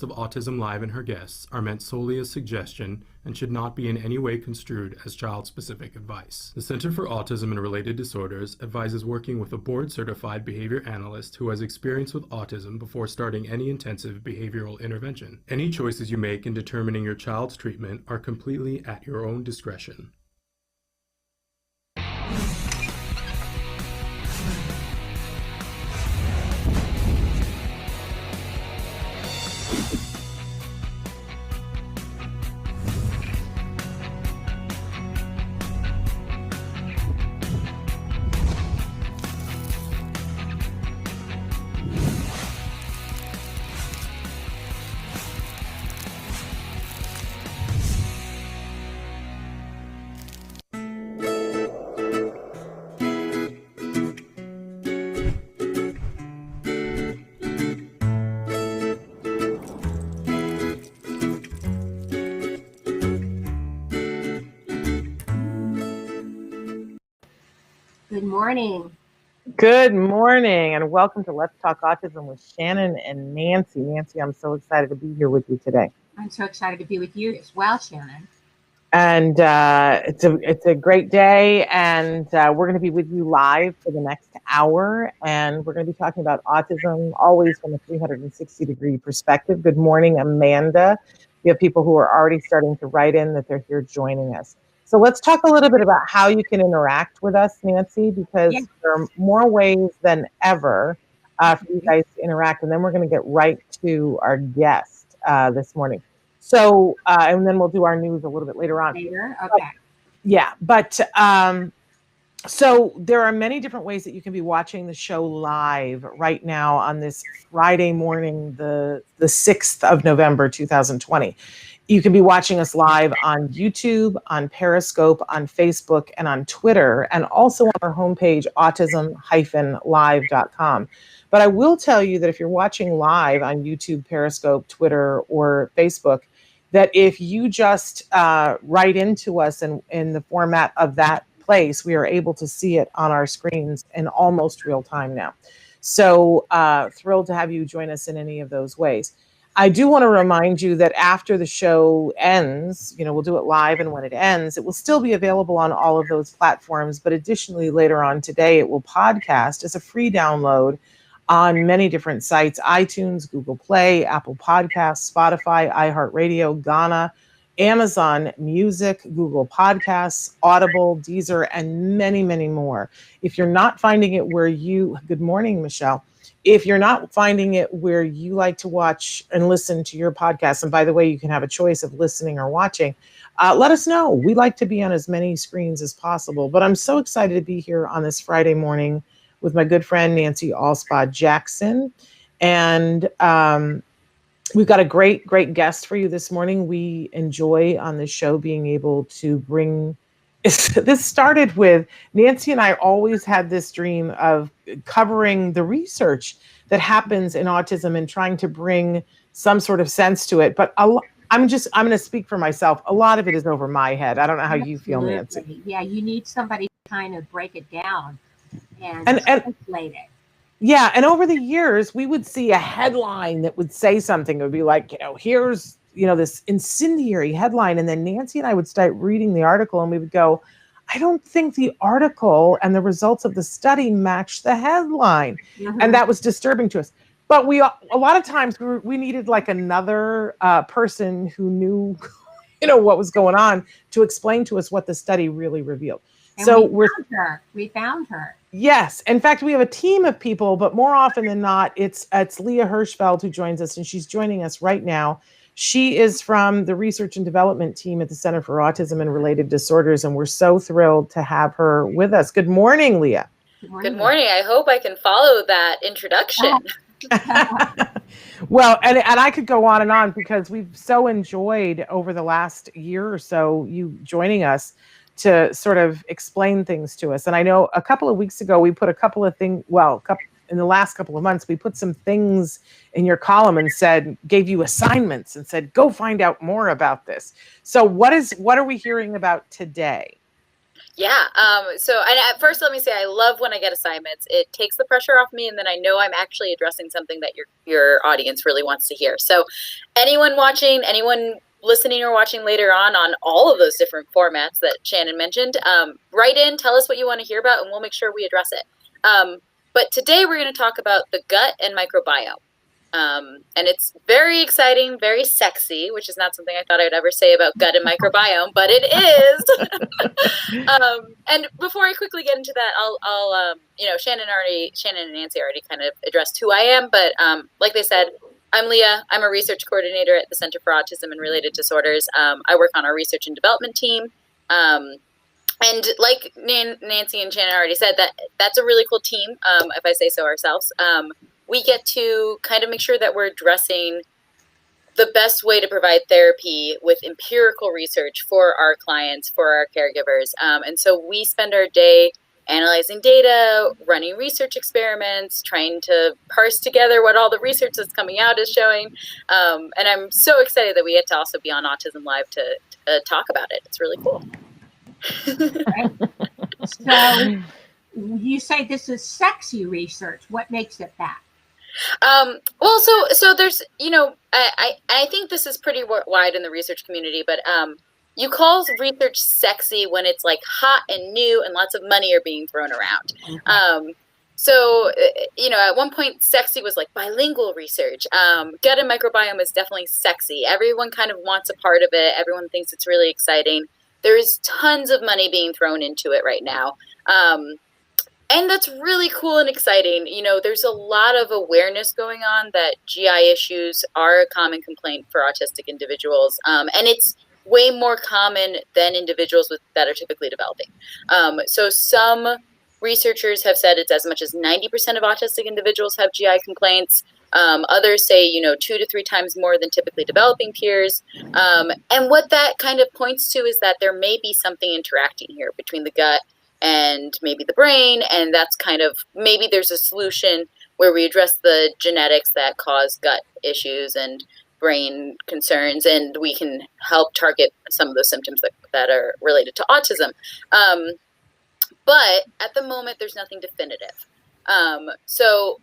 of Autism-Live and her guests are meant solely as suggestion and should not be in any way construed as child-specific advice. The Center for Autism and Related Disorders advises working with a board-certified behavior analyst who has experience with autism before starting any intensive behavioral intervention. Any choices you make in determining your child's treatment are completely at your own discretion. Good morning. Good morning, and welcome to Let's Talk Autism with Shannon and Nancy. Nancy, I'm so excited to be here with you today. I'm so excited to be with you as well, Shannon. And it's a great day, and we're going to be with you live for the next hour, and we're going to be talking about autism, always from a 360-degree perspective. Good morning, Amanda. We have people who are already starting to write in that they're here joining us. So let's talk a little bit about how you can interact with us, Nancy, because there are more ways than ever for you guys to interact. And then we're going to get right to our guest this morning. So, and then we'll do our news a little bit later on. Okay. So there are many different ways that you can be watching the show live right now on this Friday morning, the 6th of November, 2020. You can be watching us live on YouTube, on Periscope, on Facebook, and on Twitter, and also on our homepage, autism-live.com. But I will tell you that if you're watching live on YouTube, Periscope, Twitter, or Facebook, that if you just write into us in the format of that place, we are able to see it on our screens in almost real time now. So thrilled to have you join us in any of those ways. I do want to remind you that after the show ends, we'll do it live, and when it ends, it will still be available on all of those platforms. But additionally, later on today, it will podcast as a free download on many different sites: iTunes, Google Play, Apple Podcasts, Spotify, iHeartRadio, Ghana, Amazon Music, Google Podcasts, Audible, Deezer, and many, many more. If you're not finding it where good morning, Michelle. If you're not finding it where you like to watch and listen to your podcast, and by the way, you can have a choice of listening or watching, let us know. We like to be on as many screens as possible. But I'm so excited to be here on this Friday morning with my good friend, Nancy Alspaugh-Jackson. And we've got a great, great guest for you this morning. We enjoy on this show being able to bring... This started with Nancy and I always had this dream of covering the research that happens in autism and trying to bring some sort of sense to it. But I'm going to speak for myself. A lot of it is over my head. I don't know how you feel, Nancy. Yeah, you need somebody to kind of break it down and translate it. Yeah, and over the years, we would see a headline that would say something. It would be like, here's this incendiary headline. And then Nancy and I would start reading the article, and we would go, I don't think the article and the results of the study match the headline. Mm-hmm. And that was disturbing to us. But a lot of times we needed like another person who knew, what was going on to explain to us what the study really revealed. And so we found her. Yes. In fact, we have a team of people, but more often than not, it's Leah Hirschfeld who joins us, and she's joining us right now. She is from the research and development team at the Center for Autism and Related Disorders, and we're so thrilled to have her with us. Good morning, Leah. Good morning. I hope I can follow that introduction. Well, and I could go on and on because we've so enjoyed over the last year or so you joining us to sort of explain things to us. And I know a couple of weeks ago we put a couple of things, in the last couple of months, we put some things in your column and gave you assignments and said, go find out more about this. So what are we hearing about today? Yeah. And at first, let me say, I love when I get assignments. It takes the pressure off me, and then I know I'm actually addressing something that your audience really wants to hear. So, anyone watching, anyone listening or watching later on all of those different formats that Shannon mentioned, write in, tell us what you want to hear about, and we'll make sure we address it. But today we're going to talk about the gut and microbiome. And it's very exciting, very sexy, which is not something I thought I would ever say about gut and microbiome, but it is. And before I quickly get into that, I'll Shannon and Nancy already kind of addressed who I am, but like they said, I'm Leah. I'm a research coordinator at the Center for Autism and Related Disorders. I work on our research and development team. And like Nancy and Shannon already said, that's a really cool team, if I say so ourselves. We get to kind of make sure that we're addressing the best way to provide therapy with empirical research for our clients, for our caregivers. And so we spend our day analyzing data, running research experiments, trying to parse together what all the research that's coming out is showing. And I'm so excited that we get to also be on Autism-Live to talk about it. It's really cool. So you say this is sexy research. What makes it that? Well, so there's, I think this is pretty wide in the research community, but you call research sexy when it's like hot and new and lots of money are being thrown around. Okay. So, at one point, sexy was like bilingual research. Gut and microbiome is definitely sexy. Everyone kind of wants a part of it. Everyone thinks it's really exciting. There's tons of money being thrown into it right now. And that's really cool and exciting. There's a lot of awareness going on that GI issues are a common complaint for autistic individuals. And it's way more common than individuals that are typically developing. So some researchers have said it's as much as 90% of autistic individuals have GI complaints. Others say, 2 to 3 times more than typically developing peers. And what that kind of points to is that there may be something interacting here between the gut and maybe the brain, and that's kind of, maybe there's a solution where we address the genetics that cause gut issues and brain concerns, and we can help target some of those symptoms that are related to autism. But at the moment, there's nothing definitive. So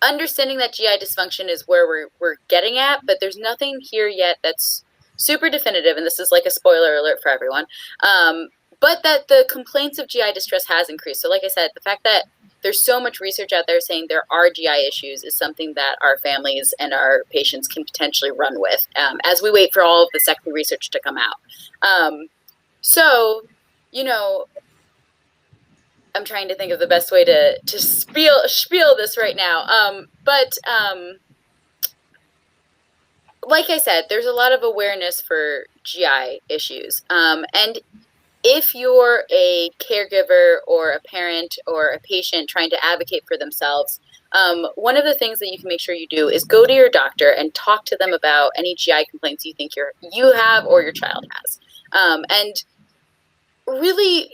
understanding that GI dysfunction is where we're getting at, but there's nothing here yet that's super definitive, and this is like a spoiler alert for everyone. But that the complaints of GI distress has increased. So like I said, the fact that there's so much research out there saying there are GI issues is something that our families and our patients can potentially run with as we wait for all of the sexy research to come out. So, I'm trying to think of the best way to spiel this right now. But like I said, there's a lot of awareness for GI issues. And if you're a caregiver or a parent or a patient trying to advocate for themselves, one of the things that you can make sure you do is go to your doctor and talk to them about any GI complaints you think you have or your child has. And really,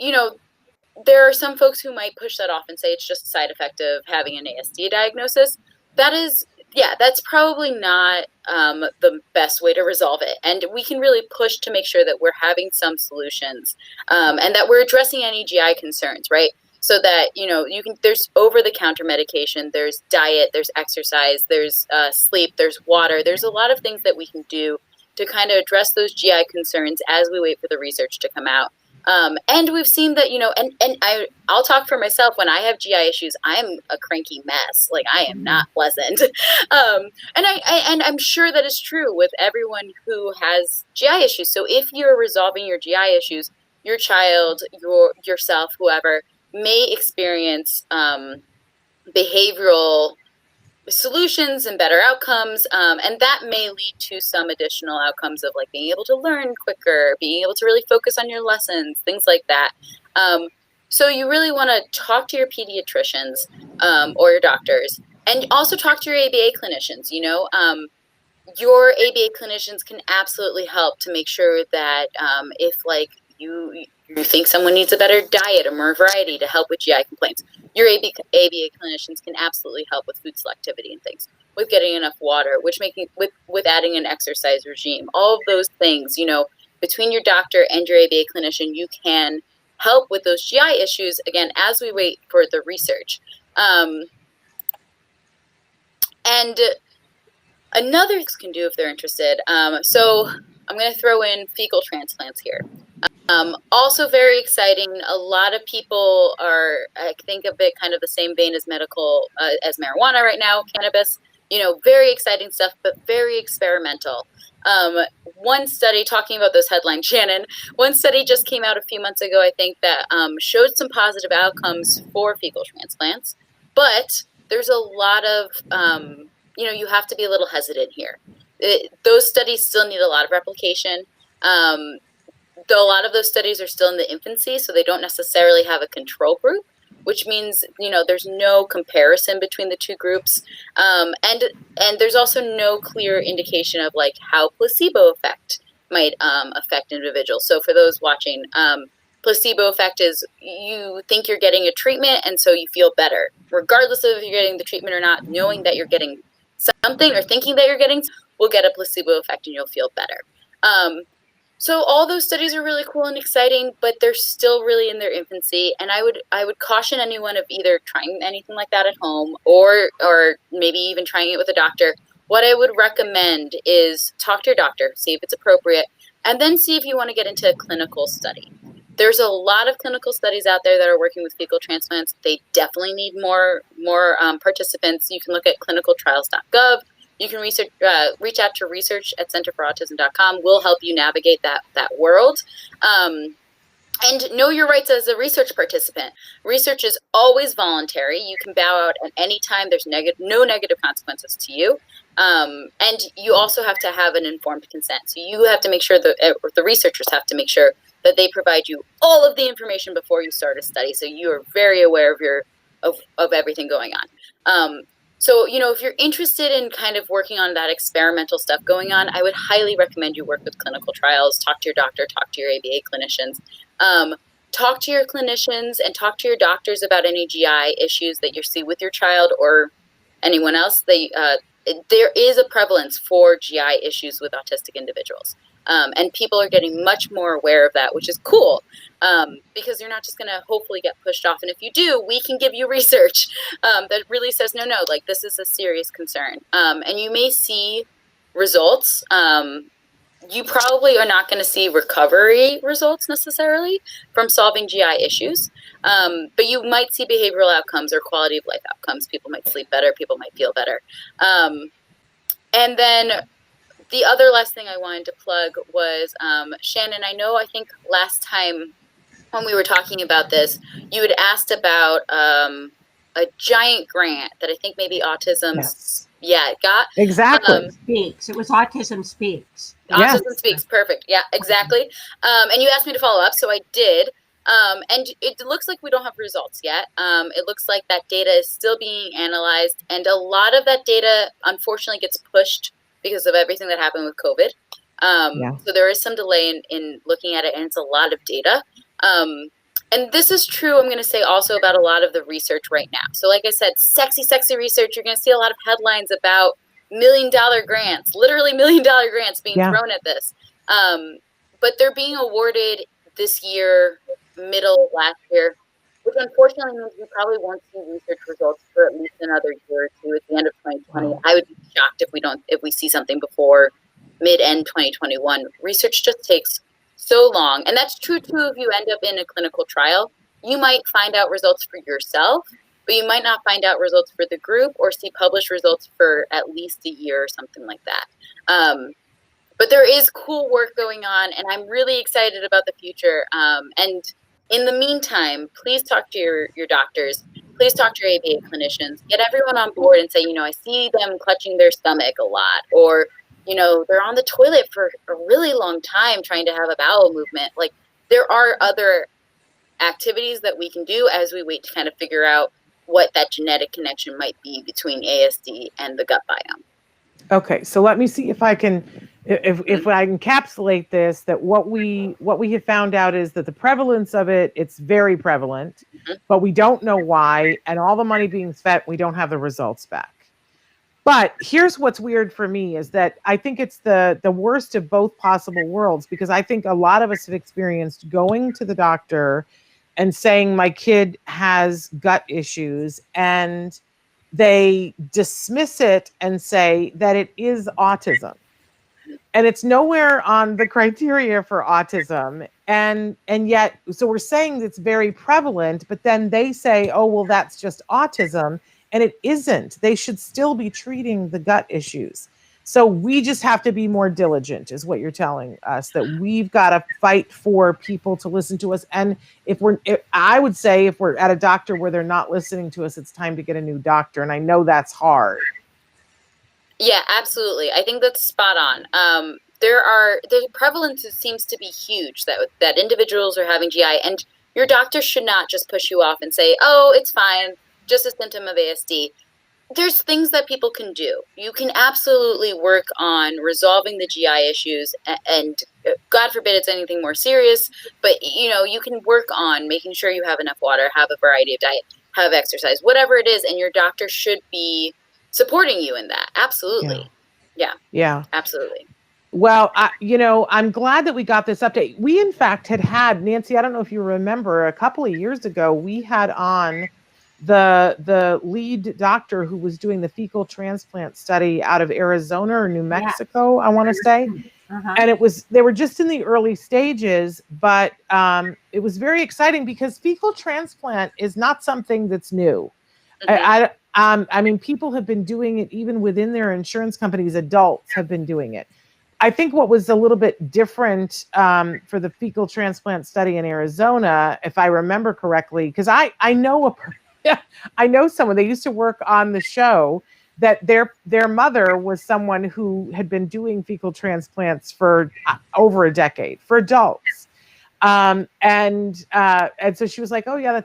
there are some folks who might push that off and say it's just a side effect of having an ASD diagnosis. That's probably not the best way to resolve it. And we can really push to make sure that we're having some solutions and that we're addressing any GI concerns, right? So that, there's over-the-counter medication, there's diet, there's exercise, there's sleep, there's water. There's a lot of things that we can do to kind of address those GI concerns as we wait for the research to come out. And we've seen that, I'll talk for myself. When I have GI issues, I'm a cranky mess. Like, I am not pleasant. And I'm sure that is true with everyone who has GI issues. So if you're resolving your GI issues, your child, yourself, whoever may experience behavioral solutions and better outcomes, and that may lead to some additional outcomes of like being able to learn quicker, being able to really focus on your lessons, things like that. So you really want to talk to your pediatricians or your doctors, and also talk to your ABA clinicians. Your ABA clinicians can absolutely help to make sure that if like you think someone needs a better diet or more variety to help with GI complaints, your ABA clinicians can absolutely help with food selectivity and things, with getting enough water, with adding an exercise regime, all of those things, between your doctor and your ABA clinician, you can help with those GI issues, again, as we wait for the research. And another can do if they're interested. So I'm going to throw in fecal transplants here. Also very exciting. A lot of people are, I think, a bit kind of the same vein as medical, as marijuana right now, cannabis, very exciting stuff, but very experimental. One study, talking about those headlines, Shannon, one study just came out a few months ago, I think, that showed some positive outcomes for fecal transplants, but there's a lot of, you have to be a little hesitant here. Those studies still need a lot of replication. Though a lot of those studies are still in the infancy, so they don't necessarily have a control group, which means, there's no comparison between the two groups. And there's also no clear indication of like how placebo effect might affect individuals. So for those watching, placebo effect is you think you're getting a treatment and so you feel better, regardless of if you're getting the treatment or not. Knowing that you're getting something or thinking that you're getting will get a placebo effect and you'll feel better. So all those studies are really cool and exciting, but they're still really in their infancy. And I would caution anyone of either trying anything like that at home or maybe even trying it with a doctor. What I would recommend is talk to your doctor, see if it's appropriate, and then see if you want to get into a clinical study. There's a lot of clinical studies out there that are working with fecal transplants. They definitely need more participants. You can look at clinicaltrials.gov. You can reach out to research at centerforautism.com. We'll help you navigate that world. And know your rights as a research participant. Research is always voluntary. You can bow out at any time. There's no negative consequences to you. And you also have to have an informed consent. So you have to make sure that the researchers have to make sure that they provide you all of the information before you start a study. So you are very aware of everything going on. So, if you're interested in kind of working on that experimental stuff going on, I would highly recommend you work with clinical trials, talk to your doctor, talk to your ABA clinicians, talk to your clinicians and talk to your doctors about any GI issues that you see with your child or anyone else. There is a prevalence for GI issues with autistic individuals. And people are getting much more aware of that, which is cool, because you're not just going to hopefully get pushed off. And if you do, we can give you research that really says, no, like this is a serious concern. And you may see results. You probably are not going to see recovery results necessarily from solving GI issues, but you might see behavioral outcomes or quality of life outcomes. People might sleep better. People might feel better. And then the other last thing I wanted to plug was, Shannon, I think last time when we were talking about this, you had asked about a giant grant that I think maybe Autism got. Exactly. Speaks. It was Autism Speaks. Autism Speaks. Perfect. Yeah, exactly. And you asked me to follow up, so I did. And it looks like we don't have results yet. It looks like that data is still being analyzed, and a lot of that data, unfortunately, gets pushed because of everything that happened with COVID. So there is some delay in looking at it, and it's a lot of data. And this is true, I'm going to say, also about a lot of the research right now. So like I said, sexy research. You're going to see a lot of headlines about $1 million grants, literally $1 million grants being thrown at this. But they're being awarded this year, middle of last year, which unfortunately means we probably won't see research results for at least another year or two at the end of 2020. Wow. I would be shocked if we see something before mid-end 2021. Research just takes so long. And that's true too if you end up in a clinical trial. You might find out results for yourself, but you might not find out results for the group or see published results for at least a year or something like that. But there is cool work going on, and I'm really excited about the future. And in the meantime, please talk to your doctors. Please talk to your ABA clinicians. Get everyone on board and say, I see them clutching their stomach a lot, or, they're on the toilet for a really long time trying to have a bowel movement. Like, there are other activities that we can do as we wait to kind of figure out what that genetic connection might be between ASD and the gut biome. Okay, so let me see if I can encapsulate this, that what we have found out is that the prevalence of it's very prevalent, but we don't know why, and all the money being spent, we don't have the results back. But here's what's weird for me is that I think it's the worst of both possible worlds, because I think a lot of us have experienced going to the doctor and saying my kid has gut issues, and they dismiss it and say that it is autism. And it's nowhere on the criteria for autism. And yet, so we're saying it's very prevalent, but then they say, oh, well, that's just autism. And it isn't. They should still be treating the gut issues. So we just have to be more diligent, is what you're telling us, that we've got to fight for people to listen to us. And I would say if we're at a doctor where they're not listening to us, it's time to get a new doctor. And I know that's hard. Yeah, absolutely. I think that's spot on. The prevalence seems to be huge that individuals are having GI, and your doctor should not just push you off and say, oh, it's fine, just a symptom of ASD. There's things that people can do. You can absolutely work on resolving the GI issues, and God forbid it's anything more serious, but you can work on making sure you have enough water, have a variety of diet, have exercise, whatever it is, and your doctor should be supporting you in that. Absolutely. Yeah, absolutely. Well, I'm glad that we got this update. We, in fact, had Nancy, I don't know if you remember, a couple of years ago, we had on the lead doctor who was doing the fecal transplant study out of Arizona or New Mexico, I want to say. And they were just in the early stages, but it was very exciting because fecal transplant is not something that's new. I mean, people have been doing it even within their insurance companies. Adults have been doing it. I think what was a little bit different for the fecal transplant study in Arizona, if I remember correctly, because I know someone, they used to work on the show, that their mother was someone who had been doing fecal transplants for over a decade for adults. And so she was like, oh yeah,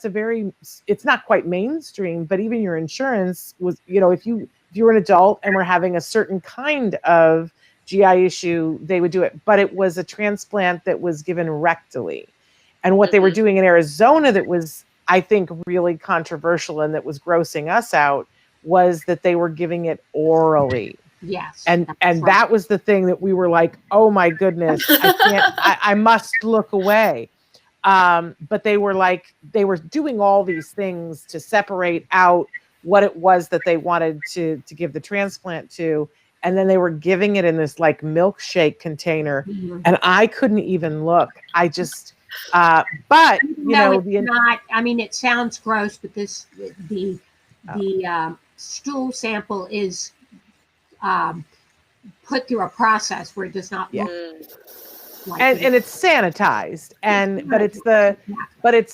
it's not quite mainstream, but even your insurance was, if you were an adult and were having a certain kind of GI issue, they would do it. But it was a transplant that was given rectally. And what they were doing in Arizona that was, I think, really controversial and that was grossing us out was that they were giving it orally. Yes. And that was the thing that we were like, oh my goodness, I must look away. But they were doing all these things to separate out what it was that they wanted to give the transplant to. And then they were giving it in this like milkshake container. And I couldn't even look. I just, but it's not, I mean, it sounds gross, but the stool sample is put through a process where it does not look like and it's sanitized, but it's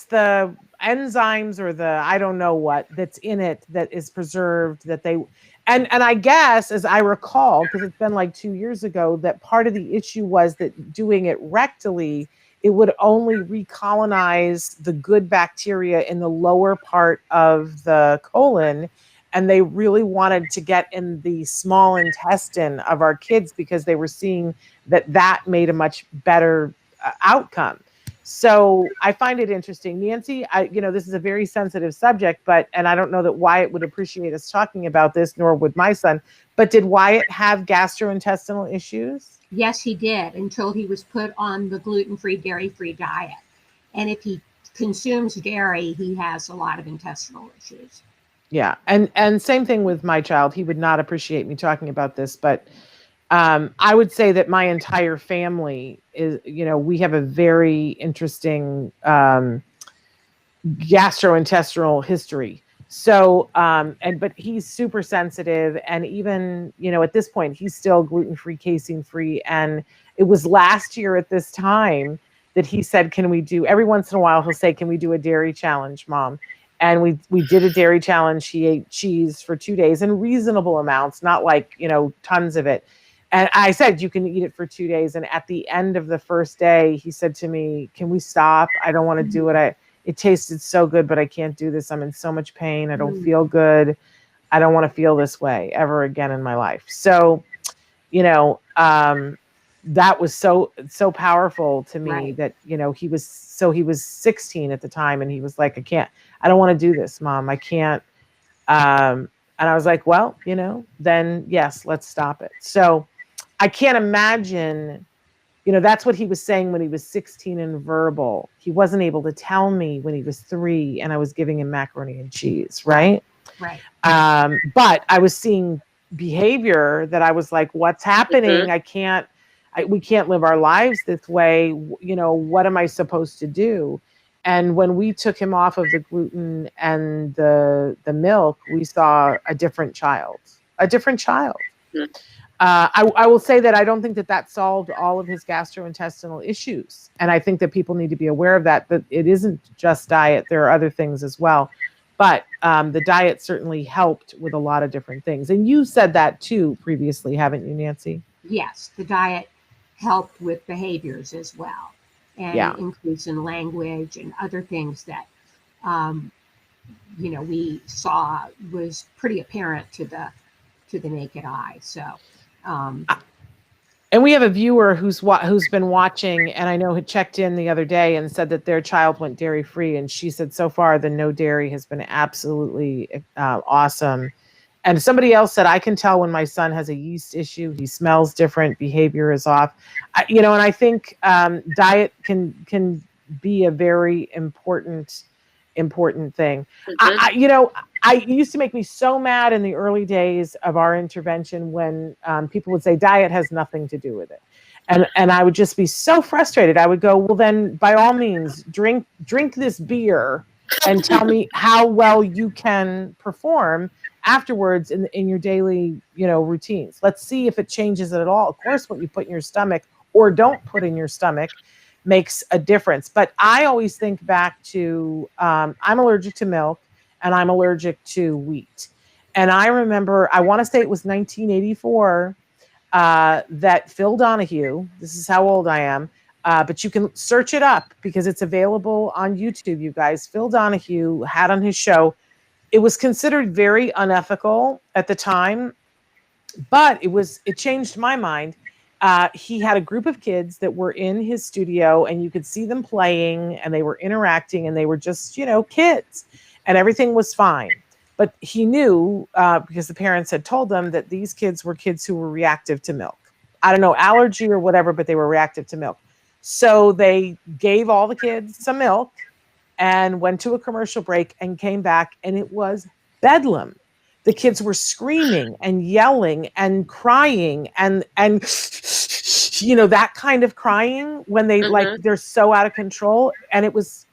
the enzymes or the I don't know what that's in it that is preserved, that they and I guess, as I recall, because it's been like 2 years ago, that part of the issue was that doing it rectally, it would only recolonize the good bacteria in the lower part of the colon. And they really wanted to get in the small intestine of our kids because they were seeing that made a much better outcome. So I find it interesting. Nancy, this is a very sensitive subject, and I don't know that Wyatt would appreciate us talking about this, nor would my son, but did Wyatt have gastrointestinal issues? Yes, he did, until he was put on the gluten-free, dairy-free diet. And if he consumes dairy, he has a lot of intestinal issues. Yeah. And same thing with my child. He would not appreciate me talking about this, but I would say that my entire family is, we have a very interesting gastrointestinal history. So, but he's super sensitive. And even, at this point, he's still gluten-free, casein-free. And it was last year at this time that he said, every once in a while, he'll say, can we do a dairy challenge, Mom? And we did a dairy challenge. He ate cheese for 2 days in reasonable amounts, not like, tons of it. And I said, you can eat it for 2 days. And at the end of the first day, he said to me, can we stop? I don't want to do it. It tasted so good, but I can't do this. I'm in so much pain. I don't feel good. I don't want to feel this way ever again in my life. So, that was so powerful to me, that, he was 16 at the time. And he was like, I don't want to do this, Mom. I can't. And I was like, well, then yes, let's stop it. So I can't imagine That's what he was saying when he was 16 and verbal. He wasn't able to tell me when he was 3 and I was giving him macaroni and cheese, right? Right. But I was seeing behavior that I was like, what's happening? We can't live our lives this way. What am I supposed to do? And when we took him off of the gluten and the milk, we saw a different child. I will say that I don't think that solved all of his gastrointestinal issues. And I think that people need to be aware of that it isn't just diet. There are other things as well. But the diet certainly helped with a lot of different things. And you said that too previously, haven't you, Nancy? Yes, the diet helped with behaviors as well, and increase in language and other things that, we saw was pretty apparent to the naked eye. So, and we have a viewer who's been watching, and I know had checked in the other day and said that their child went dairy free, and she said so far the no dairy has been absolutely awesome. And somebody else said, I can tell when my son has a yeast issue. He smells different, behavior is off. And I think diet can be a very important thing. It used to make me so mad in the early days of our intervention when people would say diet has nothing to do with it. And I would just be so frustrated. I would go, well, then by all means, drink this beer and tell me how well you can perform afterwards in your daily, routines. Let's see if it changes it at all. Of course, what you put in your stomach or don't put in your stomach makes a difference. But I always think back to, I'm allergic to milk and I'm allergic to wheat. And I remember, I want to say it was 1984, that Phil Donahue, this is how old I am, but you can search it up because it's available on YouTube, you guys. Phil Donahue had on his show, it was considered very unethical at the time, but it changed my mind. He had a group of kids that were in his studio and you could see them playing and they were interacting and they were just, kids and everything was fine. But he knew, because the parents had told them that these kids were kids who were reactive to milk. I don't know, allergy or whatever, but they were reactive to milk. So they gave all the kids some milk and went to a commercial break and came back and it was bedlam. The kids were screaming and yelling and crying and that kind of crying when they they're so out of control. And it was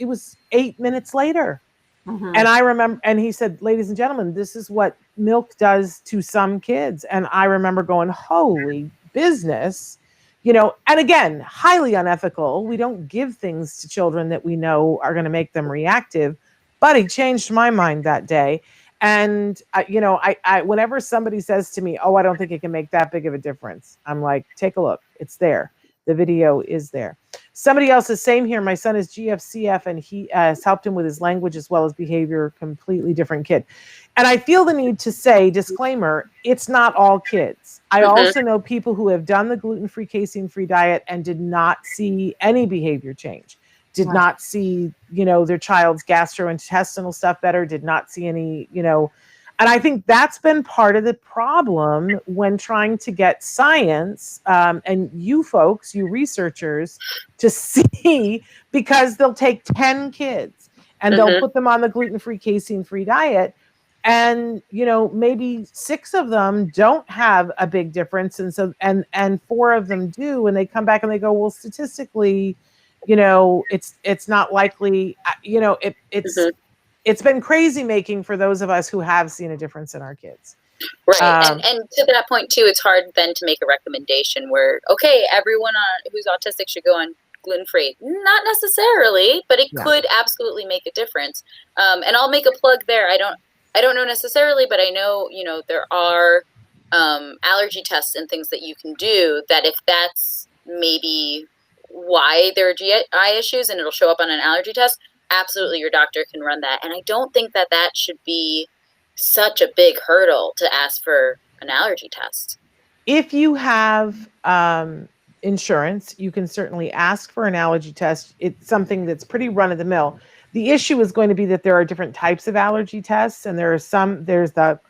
8 minutes later. Mm-hmm. And I remember, and he said, ladies and gentlemen, this is what milk does to some kids. And I remember going, holy business, and again, highly unethical. We don't give things to children that we know are going to make them reactive, but it changed my mind that day. And, I whenever somebody says to me, oh, I don't think it can make that big of a difference, I'm like, take a look. It's there. The video is there. Somebody else is same here. My son is GFCF and he has helped him with his language as well as behavior, completely different kid. And I feel the need to say, disclaimer, it's not all kids. I also know people who have done the gluten-free, casein-free diet and did not see any behavior change, did not see, their child's gastrointestinal stuff better, did not see any, and I think that's been part of the problem when trying to get science and you folks, you researchers, to see, because they'll take 10 kids and they'll put them on the gluten-free, casein-free diet. And, maybe 6 of them don't have a big difference. And so, and 4 of them do, and they come back and they go, well, statistically, it's not likely, it's been crazy making for those of us who have seen a difference in our kids. Right. And to that point too, it's hard then to make a recommendation where, okay, everyone who's autistic should go on gluten-free. Not necessarily, but it could absolutely make a difference. And I'll make a plug there. I don't know necessarily, but I know, there are allergy tests and things that you can do that if that's maybe why there are GI issues and it'll show up on an allergy test, absolutely your doctor can run that. And I don't think that should be such a big hurdle to ask for an allergy test. If you have insurance, you can certainly ask for an allergy test. It's something that's pretty run of the mill. The issue is going to be that there are different types of allergy tests, and there's the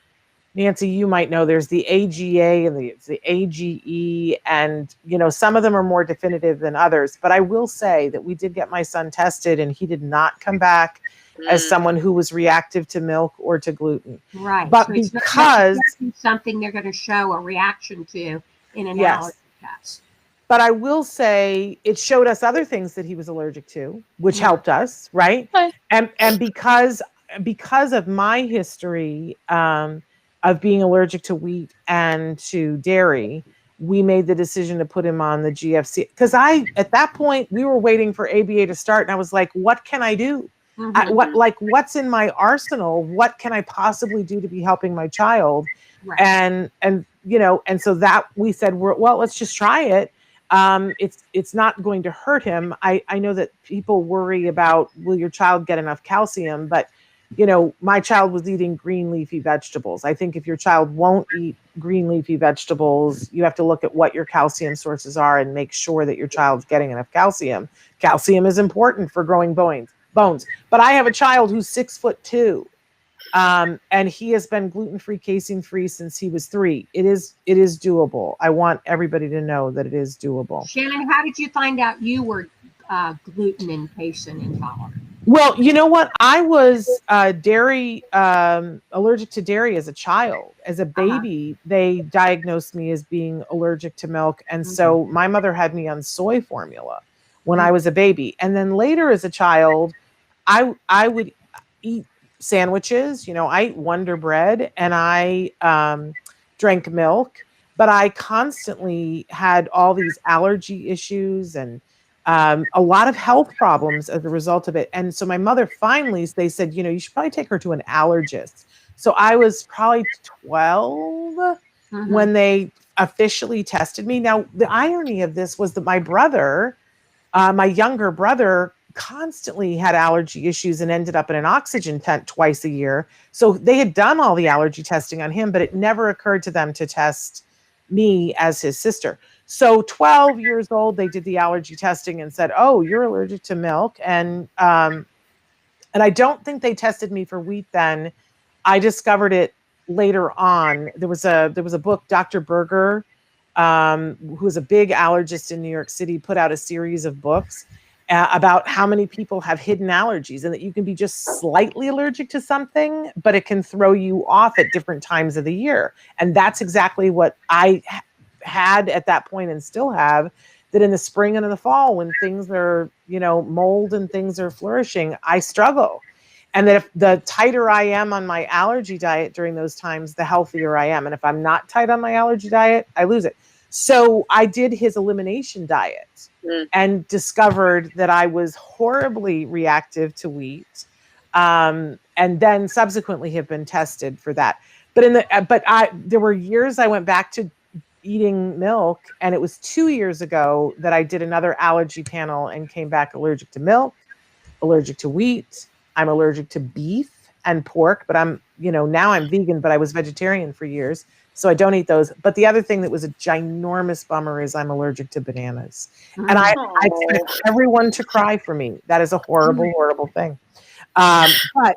Nancy, you might know there's the AGA and the AGE, and some of them are more definitive than others. But I will say that we did get my son tested, and he did not come back as someone who was reactive to milk or to gluten. Right. But so it's because not something they're going to show a reaction to in an Yes. allergy test. But I will say it showed us other things that he was allergic to, which helped us, right? Right. And because of my history of being allergic to wheat and to dairy, we made the decision to put him on the GFC. Because at that point, we were waiting for ABA to start, and I was like, what can I do? What's in my arsenal? What can I possibly do to be helping my child? Right. And so that we said, well, let's just try it. It's not going to hurt him. I know that people worry about, will your child get enough calcium? But, my child was eating green leafy vegetables. I think if your child won't eat green leafy vegetables, you have to look at what your calcium sources are and make sure that your child's getting enough calcium. Calcium is important for growing bones. But I have a child who's 6'2". And he has been gluten-free, casein-free since he was 3. It is doable. I want everybody to know that it is doable. Shannon, how did you find out you were gluten and casein intolerant? Well, you know what? I was dairy allergic to dairy as a child. As a baby, they diagnosed me as being allergic to milk. And so my mother had me on soy formula when I was a baby. And then later as a child, I would eat sandwiches. I ate Wonder Bread, and I drank milk, but I constantly had all these allergy issues and a lot of health problems as a result of it. And so my mother finally, they said, you should probably take her to an allergist. So I was probably 12 when they officially tested me. Now, the irony of this was that my brother, my younger brother, constantly had allergy issues and ended up in an oxygen tent twice a year. So they had done all the allergy testing on him, but it never occurred to them to test me as his sister. So 12 years old, they did the allergy testing and said, oh, you're allergic to milk. And I don't think they tested me for wheat then. I discovered it later on. There was a book, Dr. Berger, who was a big allergist in New York City, put out a series of books about how many people have hidden allergies, and that you can be just slightly allergic to something, but it can throw you off at different times of the year. And that's exactly what I had at that point and still have, that in the spring and in the fall, when things are, mold and things are flourishing, I struggle. And that if the tighter I am on my allergy diet during those times, the healthier I am. And if I'm not tight on my allergy diet, I lose it. So I did his elimination diet and discovered that I was horribly reactive to wheat, and then subsequently have been tested for that. But there were years I went back to eating milk, and it was 2 years ago that I did another allergy panel and came back allergic to milk, allergic to wheat. I'm allergic to beef and pork, but now I'm vegan, but I was vegetarian for years, so I don't eat those. But the other thing that was a ginormous bummer is I'm allergic to bananas. And I expect everyone to cry for me. That is a horrible, horrible thing. But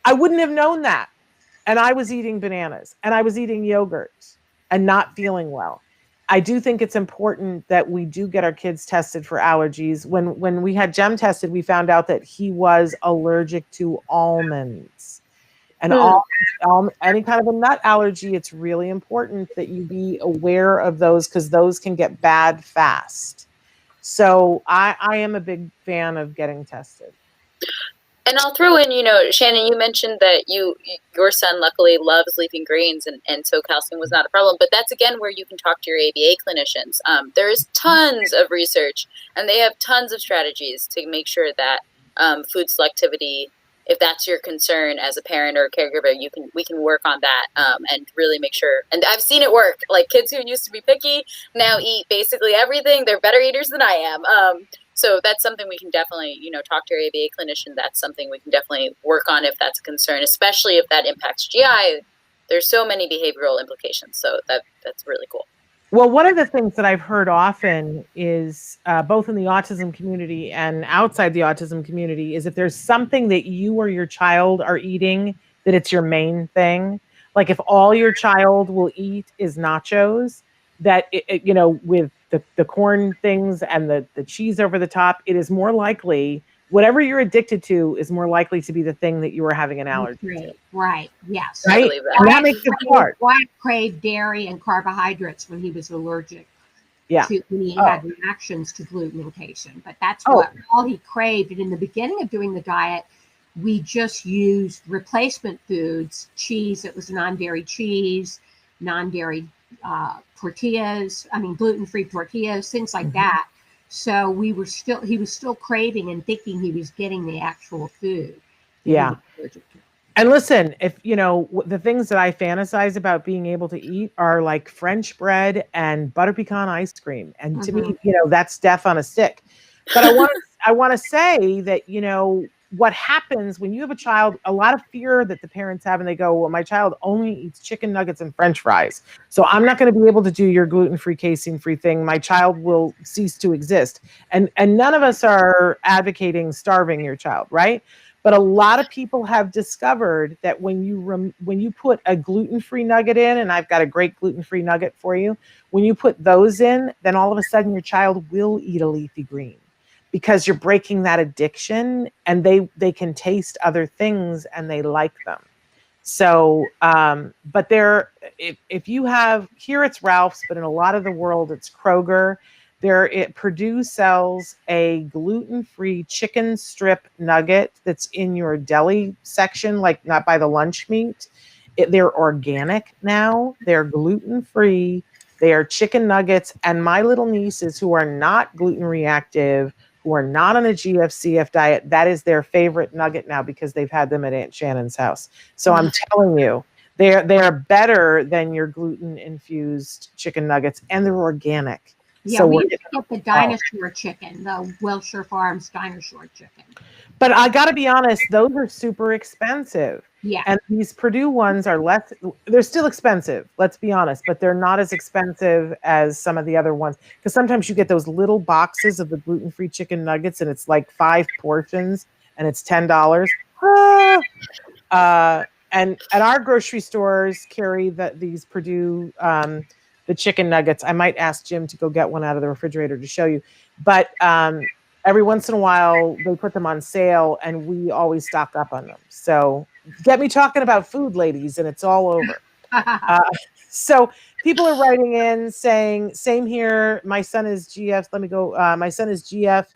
I wouldn't have known that. And I was eating bananas, and I was eating yogurt and not feeling well. I do think it's important that we do get our kids tested for allergies. When we had Jem tested, we found out that he was allergic to almonds. And any kind of a nut allergy, it's really important that you be aware of those, because those can get bad fast. So I am a big fan of getting tested. And I'll throw in, Shannon, you mentioned that your son luckily loves leafy greens, and so calcium was not a problem. But that's, again, where you can talk to your ABA clinicians. There is tons of research, and they have tons of strategies to make sure that food selectivity, if that's your concern as a parent or a caregiver, we can work on that and really make sure. And I've seen it work. Like, kids who used to be picky now eat basically everything. They're better eaters than I am. So that's something we can definitely, talk to your ABA clinician. That's something we can definitely work on if that's a concern, especially if that impacts GI. There's so many behavioral implications. So that's really cool. Well, one of the things that I've heard often is both in the autism community and outside the autism community is if there's something that you or your child are eating, that it's your main thing. Like if all your child will eat is nachos, that with the corn things and the cheese over the top, it is more likely whatever you're addicted to is more likely to be the thing that you are having an allergy to. Right. Yes. Right. believe that. And that makes it hard. Wyatt craved dairy and carbohydrates when he was allergic. Yeah. When he had reactions to gluten-cation, but that's what all he craved. And in the beginning of doing the diet, we just used replacement foods, cheese. It was non-dairy cheese, non-dairy tortillas. I mean, gluten-free tortillas, things like that. So he was still craving and thinking he was getting the actual food. Yeah. And listen, if the things that I fantasize about being able to eat are like French bread and butter pecan ice cream. And to me, that's death on a stick. But I want to say that, what happens when you have a child, a lot of fear that the parents have, and they go, well, my child only eats chicken nuggets and French fries, so I'm not going to be able to do your gluten-free, casein-free thing. My child will cease to exist. And none of us are advocating starving your child, right? But a lot of people have discovered that when you put a gluten-free nugget in, and I've got a great gluten-free nugget for you, when you put those in, then all of a sudden your child will eat a leafy green, because you're breaking that addiction, and they can taste other things and they like them. So, but if you have, here it's Ralph's, but in a lot of the world it's Kroger. Purdue sells a gluten-free chicken strip nugget that's in your deli section, like not by the lunch meat. They're organic now. They're gluten-free. They are chicken nuggets. And my little nieces who are not gluten reactive, who are not on a GFCF diet, that is their favorite nugget now because they've had them at Aunt Shannon's house. So I'm telling you, they are better than your gluten-infused chicken nuggets, and they're organic. Yeah, so we used to get the dinosaur chicken, the Wilshire Farms dinosaur chicken. But I got to be honest, those are super expensive. Yeah. And these Purdue ones are less, they're still expensive, let's be honest, but they're not as expensive as some of the other ones. Because sometimes you get those little boxes of the gluten-free chicken nuggets and it's like 5 portions and it's $10. And our grocery stores carry these Purdue, the chicken nuggets. I might ask Jim to go get one out of the refrigerator to show you. But every once in a while, they put them on sale, and we always stock up on them. So get me talking about food, ladies, and it's all over. So people are writing in saying, same here. My son is GF. Let me go. My son is GF.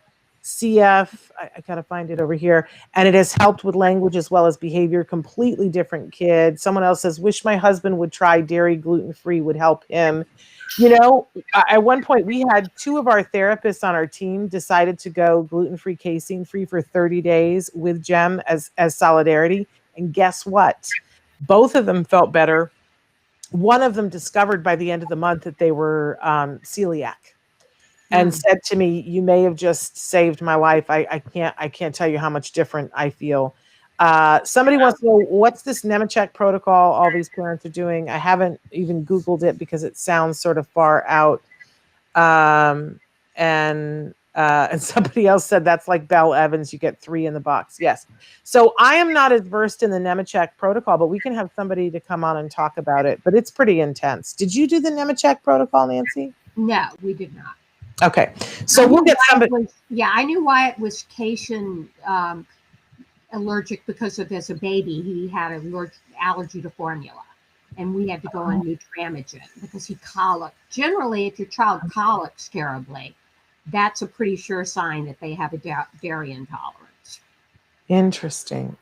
CF, I gotta find it over here, and it has helped with language as well as behavior. Completely different kid. Someone else says, wish my husband would try dairy gluten-free, would help him. At one point we had 2 of our therapists on our team decided to go gluten-free, casein-free for 30 days with Jem as solidarity, and guess what? Both of them felt better. One of them discovered by the end of the month that they were celiac. And said to me, you may have just saved my life. I can't tell you how much different I feel. Somebody wants to know, what's this Nemechek protocol all these parents are doing? I haven't even Googled it because it sounds sort of far out. And somebody else said that's like Belle Evans, you get 3 in the box. Yes. So I am not as versed in the Nemechek protocol, but we can have somebody to come on and talk about it. But it's pretty intense. Did you do the Nemechek protocol, Nancy? No, we did not. Okay, so we'll get somebody. I knew Wyatt was casein allergic because of, as a baby, he had an allergy to formula, and we had to go on Nutramigen because he colicked. Generally, if your child colics terribly, that's a pretty sure sign that they have a dairy intolerance. Interesting.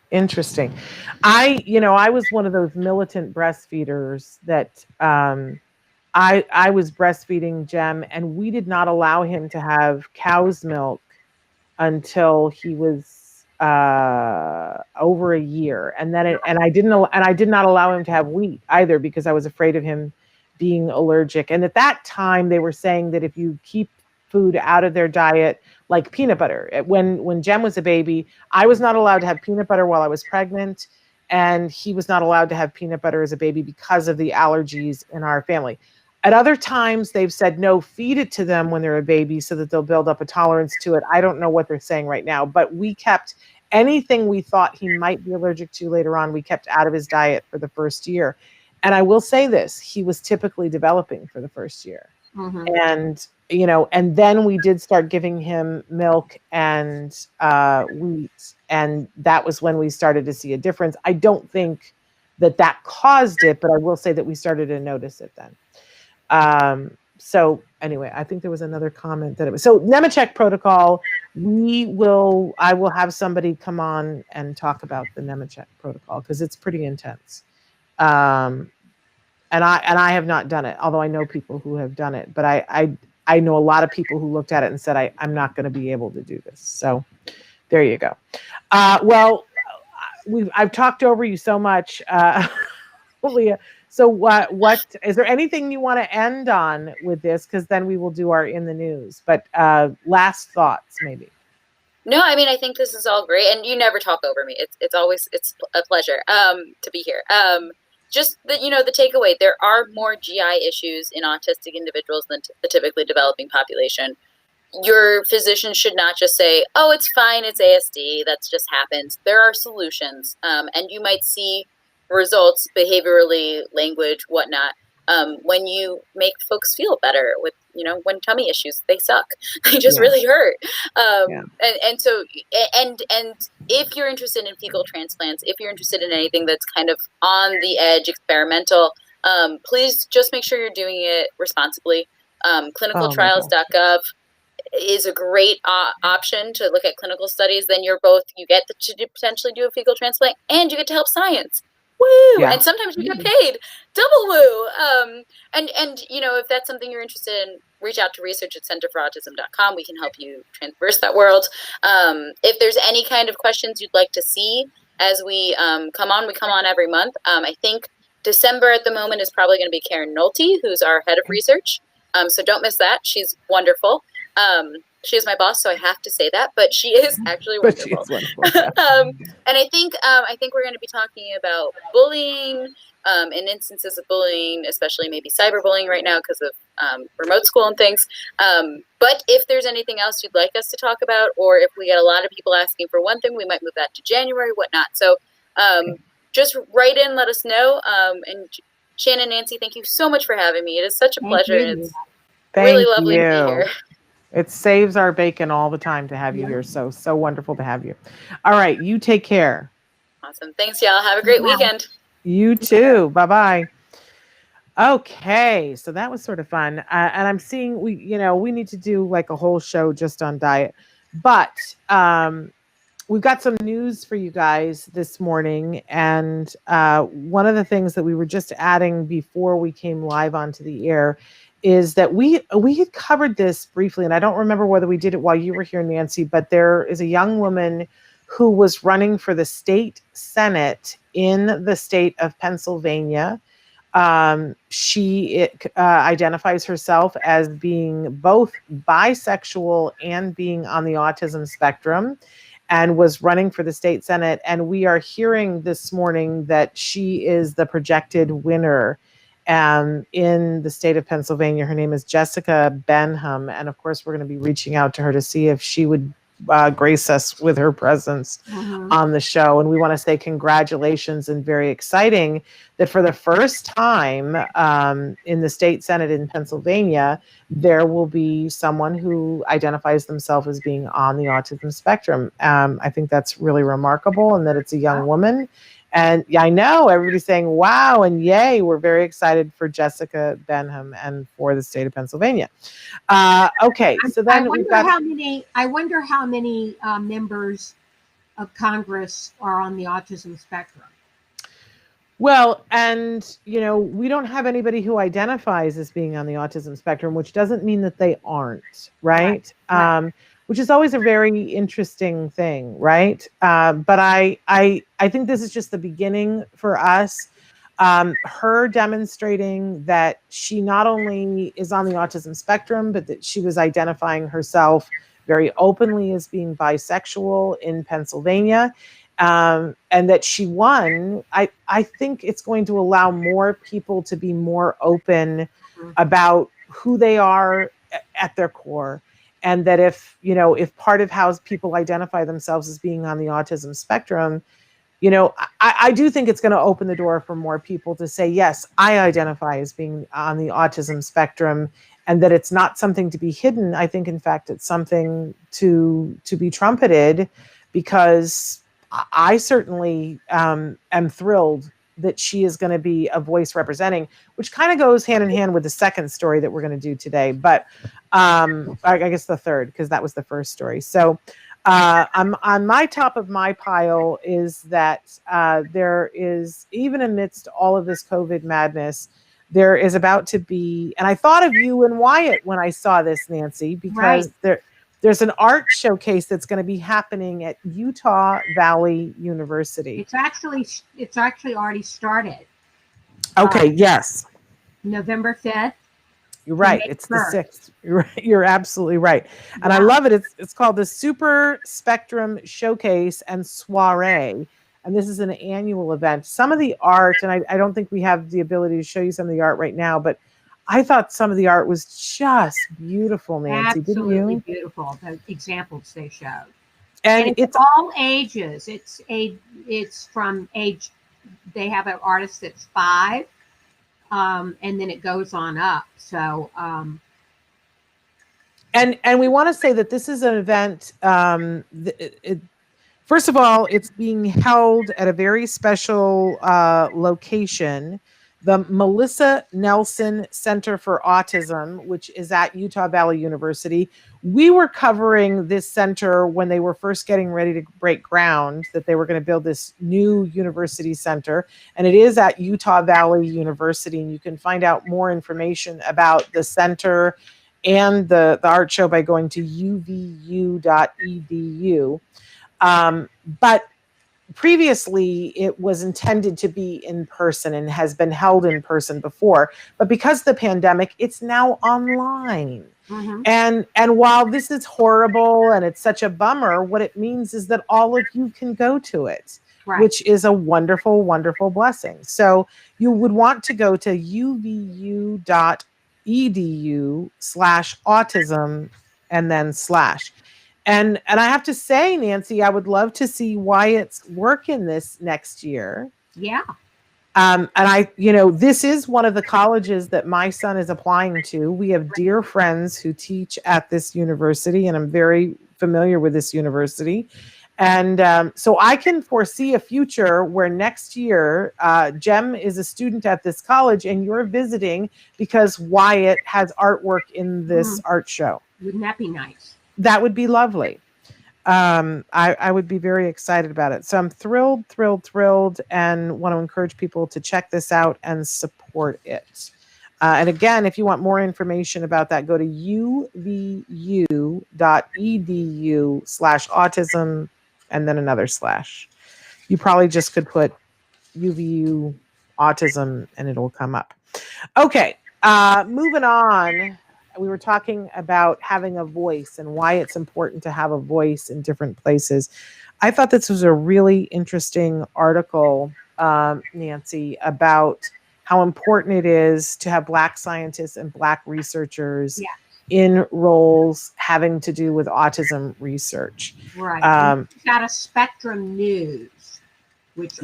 I was one of those militant breastfeeders that I was breastfeeding Jem, and we did not allow him to have cow's milk until he was over a year, and then I did not allow him to have wheat either because I was afraid of him being allergic. And at that time, they were saying that if you keep food out of their diet, like peanut butter, when Jem was a baby, I was not allowed to have peanut butter while I was pregnant, and he was not allowed to have peanut butter as a baby because of the allergies in our family. At other times, they've said, no, feed it to them when they're a baby so that they'll build up a tolerance to it. I don't know what they're saying right now, but we kept anything we thought he might be allergic to later on, we kept out of his diet for the first year. And I will say this, he was typically developing for the first year. And, you know, and then we did start giving him milk and wheat. And that was when we started to see a difference. I don't think that caused it, but I will say that we started to notice it then. So anyway, I think there was another comment that it was, so Nemechek Protocol, I will have somebody come on and talk about the Nemechek Protocol because it's pretty intense. And I have not done it, although I know people who have done it, but I know a lot of people who looked at it and said, I'm not going to be able to do this. So there you go. Well, I've talked over you so much, Leah. So what is there anything you want to end on with this? Because then we will do our in the news, but last thoughts maybe. No, I mean, I think this is all great, and you never talk over me. It's always a pleasure to be here. Just the takeaway, there are more GI issues in autistic individuals than the typically developing population. Your physician should not just say, oh, it's fine, it's ASD, that just happens. There are solutions, and you might see results behaviorally, language, whatnot, when you make folks feel better with, when tummy issues, they suck. They just really hurt. And so if you're interested in fecal transplants, if you're interested in anything that's kind of on the edge, experimental, please just make sure you're doing it responsibly. Clinicaltrials.gov is a great option to look at clinical studies. Then you get to potentially do a fecal transplant and you get to help science. Woo! Yeah. And sometimes you get paid double woo. And if that's something you're interested in, reach out to research at centerforautism.com. We can help you traverse that world. If there's any kind of questions you'd like to see as we come on every month. I think December at the moment is probably going to be Karen Nolte, who's our head of research. So don't miss that. She's wonderful. She is my boss, so I have to say that, but she is actually wonderful. And I think we're going to be talking about bullying, and instances of bullying, especially maybe cyberbullying right now because of remote school and things. But if there's anything else you'd like us to talk about, or if we get a lot of people asking for one thing, we might move that to January, whatnot. So just write in, let us know. And Shannon, Nancy, thank you so much for having me. It is such a pleasure. And it's really lovely to be here. It saves our bacon all the time to have you here. So wonderful to have you. All right. You take care. Awesome. Thanks, y'all. Have a great weekend. You too. Bye-bye. Okay. So that was sort of fun. And I'm seeing we need to do like a whole show just on diet, but we've got some news for you guys this morning. And one of the things that we were just adding before we came live onto the air is that we had covered this briefly, and I don't remember whether we did it while you were here, Nancy, but there is a young woman who was running for the state Senate in the state of Pennsylvania. She identifies herself as being both bisexual and being on the autism spectrum, and was running for the state Senate. And we are hearing this morning that she is the projected winner in the state of Pennsylvania. Her name is Jessica Benham. And of course, we're going to be reaching out to her to see if she would grace us with her presence on the show. And we want to say congratulations, and very exciting that for the first time in the state Senate in Pennsylvania, there will be someone who identifies themselves as being on the autism spectrum. I think that's really remarkable, and that it's a young woman. And I know everybody's saying, wow, and yay. We're very excited for Jessica Benham and for the state of Pennsylvania. Okay, so then we've got... I wonder how many members of Congress are on the autism spectrum. Well, and, we don't have anybody who identifies as being on the autism spectrum, which doesn't mean that they aren't, right? Which is always a very interesting thing, right? But I think this is just the beginning for us. Her demonstrating that she not only is on the autism spectrum, but that she was identifying herself very openly as being bisexual in Pennsylvania, and that she won. I think it's going to allow more people to be more open about who they are at their core. And that if part of how people identify themselves as being on the autism spectrum, I do think it's going to open the door for more people to say, yes, I identify as being on the autism spectrum, and that it's not something to be hidden. I think, in fact, it's something to be trumpeted, because I certainly am thrilled that she is going to be a voice representing, which kind of goes hand in hand with the second story that we're going to do today. But I guess the third, because that was the first story. So I'm on my top of my pile is that there is, even amidst all of this COVID madness, there is about to be, and I thought of you and Wyatt when I saw this, Nancy, because there's an art showcase that's going to be happening at Utah Valley University. It's actually already started. Okay, yes. November 5th. You're right. It's the 6th. You're absolutely right. And I love it. It's called the Super Spectrum Showcase and Soiree. And this is an annual event. Some of the art, and I don't think we have the ability to show you some of the art right now, but I thought some of the art was just beautiful, Nancy. Absolutely didn't you? Beautiful. The examples they showed. And it's all ages. It's from age, they have an artist that's 5. And then it goes on up. So, and we want to say that this is an event. First of all, it's being held at a very special location, the Melissa Nelson Center for Autism, which is at Utah Valley University. We were covering this center when they were first getting ready to break ground, that they were going to build this new university center. And it is at Utah Valley University. And you can find out more information about the center and the art show by going to uvu.edu. But previously, it was intended to be in person and has been held in person before. But because of the pandemic, it's now online. Mm-hmm. And while this is horrible and it's such a bummer, what it means is that all of you can go to it, which is a wonderful, wonderful blessing. So you would want to go to uvu.edu/autism and then /. And I have to say, Nancy, I would love to see Wyatt's work in this next year. Yeah. And this is one of the colleges that my son is applying to. We have dear friends who teach at this university, and I'm very familiar with this university. And so I can foresee a future where next year, Jem is a student at this college and you're visiting because Wyatt has artwork in this art show. Wouldn't that be nice? That would be lovely. I would be very excited about it. So I'm thrilled, and want to encourage people to check this out and support it. And again, if you want more information about that, go to uvu.edu/autism and then another /. You probably just could put UVU autism and it'll come up. Okay, moving on. We were talking about having a voice and why it's important to have a voice in different places. I thought this was a really interesting article, Nancy, about how important it is to have Black scientists and Black researchers in roles having to do with autism research. Right. We've got a Spectrum News, which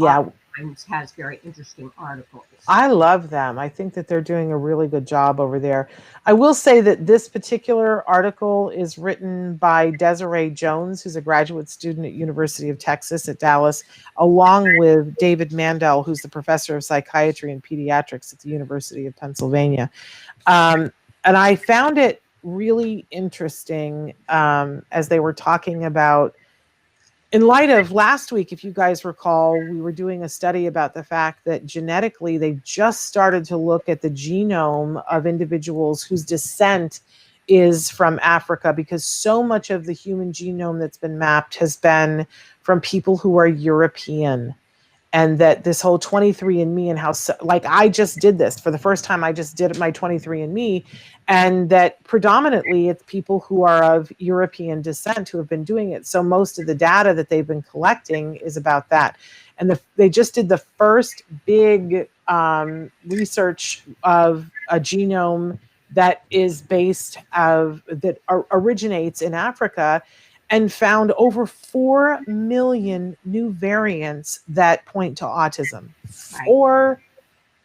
has very interesting articles. I love them. I think that they're doing a really good job over there. I will say that this particular article is written by Desiree Jones, who's a graduate student at University of Texas at Dallas, along with David Mandel, who's the professor of psychiatry and pediatrics at the University of Pennsylvania. And I found it really interesting as they were talking about, in light of last week, if you guys recall, we were doing a study about the fact that genetically they've just started to look at the genome of individuals whose descent is from Africa, because so much of the human genome that's been mapped has been from people who are European. And that this whole 23andMe and how, like, I just did this for the first time. I just did my 23andMe, and that predominantly it's people who are of European descent who have been doing it. So most of the data that they've been collecting is about that. And they just did the first big research of a genome that is based that originates in Africa. and found over 4 million new variants that point to autism. Right. Or,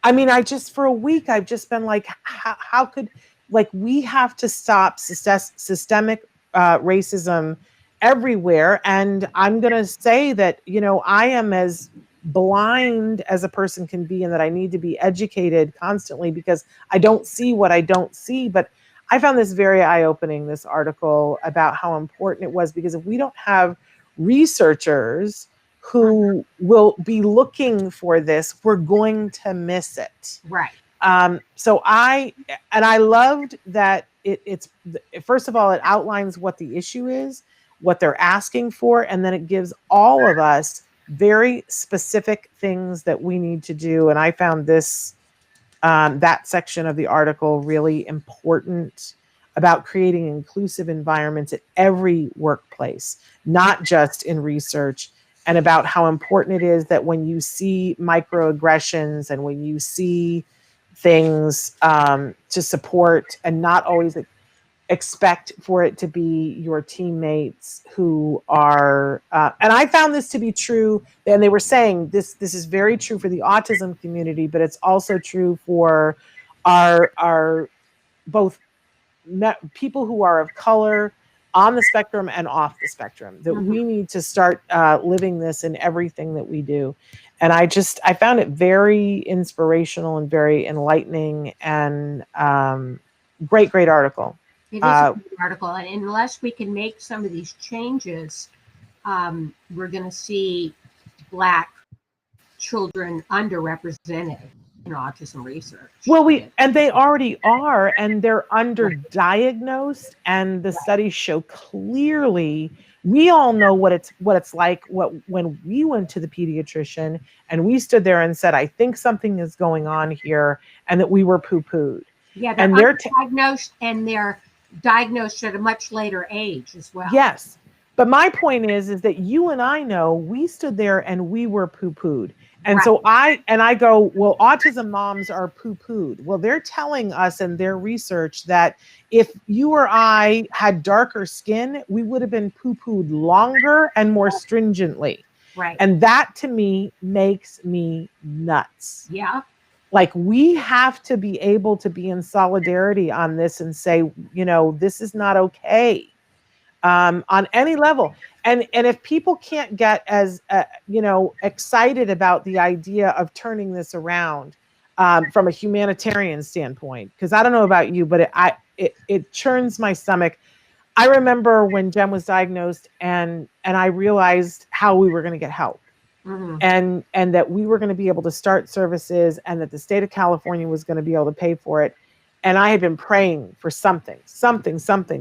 I mean, for a week, I've just been like, how could, like, we have to stop systemic racism everywhere. And I'm going to say that, you know, I am as blind as a person can be, and that I need to be educated constantly because I don't see what I don't see. But I found this very eye-opening, this article about how important it was, because if we don't have researchers who will be looking for this, we're going to miss it. Right. So I loved that it's first of all, it outlines what the issue is, what they're asking for, and then it gives all of us very specific things that we need to do. And I found this that section of the article really important about creating inclusive environments at every workplace, not just in research, and about how important it is that when you see microaggressions and when you see things to support and not always expect for it to be your teammates who are, and I found this to be true, and they were saying this is very true for the autism community, but it's also true for our both people who are of color, on the spectrum and off the spectrum, that we need to start living this in everything that we do. And I found it very inspirational and very enlightening, and great article. It is a good article, and unless we can make some of these changes, we're going to see Black children underrepresented in autism research. Well, they already are, and they're underdiagnosed, and the studies show clearly. We all know what it's like when we went to the pediatrician and we stood there and said, "I think something is going on here," and that we were poo-pooed. Yeah, they're diagnosed, and they're diagnosed at a much later age as well. Yes. But my point is that you and I know we stood there and we were poo-pooed. And so I go, well, autism moms are poo-pooed. Well, they're telling us in their research that if you or I had darker skin, we would have been poo-pooed longer and more stringently. Right. And that to me makes me nuts. Yeah. Like, we have to be able to be in solidarity on this and say, you know, this is not okay on any level. And if people can't get as, excited about the idea of turning this around from a humanitarian standpoint, because I don't know about you, but it churns my stomach. I remember when Jem was diagnosed and I realized how we were going to get help. And that we were going to be able to start services, and that the state of California was going to be able to pay for it. And I had been praying for something,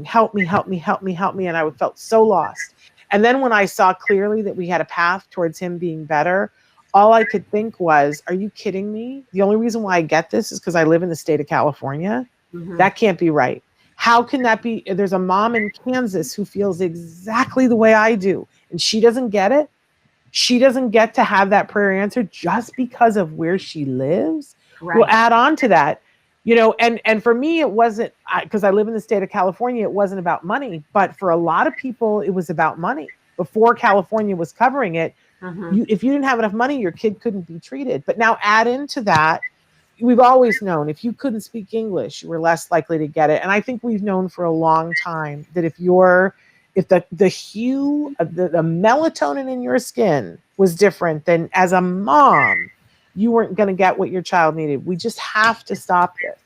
help me. And I felt so lost. And then when I saw clearly that we had a path towards him being better, all I could think was, are you kidding me? The only reason why I get this is because I live in the state of California. That can't be right. How can that be? There's a mom in Kansas who feels exactly the way I do, and she doesn't get it. She doesn't get to have that prayer answered just because of where she lives. Right. We'll add on to that, and for me, it wasn't, because I live in the state of California, it wasn't about money, but for a lot of people, it was about money. Before California was covering it, if you didn't have enough money, your kid couldn't be treated. But now add into that, we've always known if you couldn't speak English, you were less likely to get it. And I think we've known for a long time that if the hue of the melatonin in your skin was different, then as a mom, you weren't going to get what your child needed. We just have to stop this.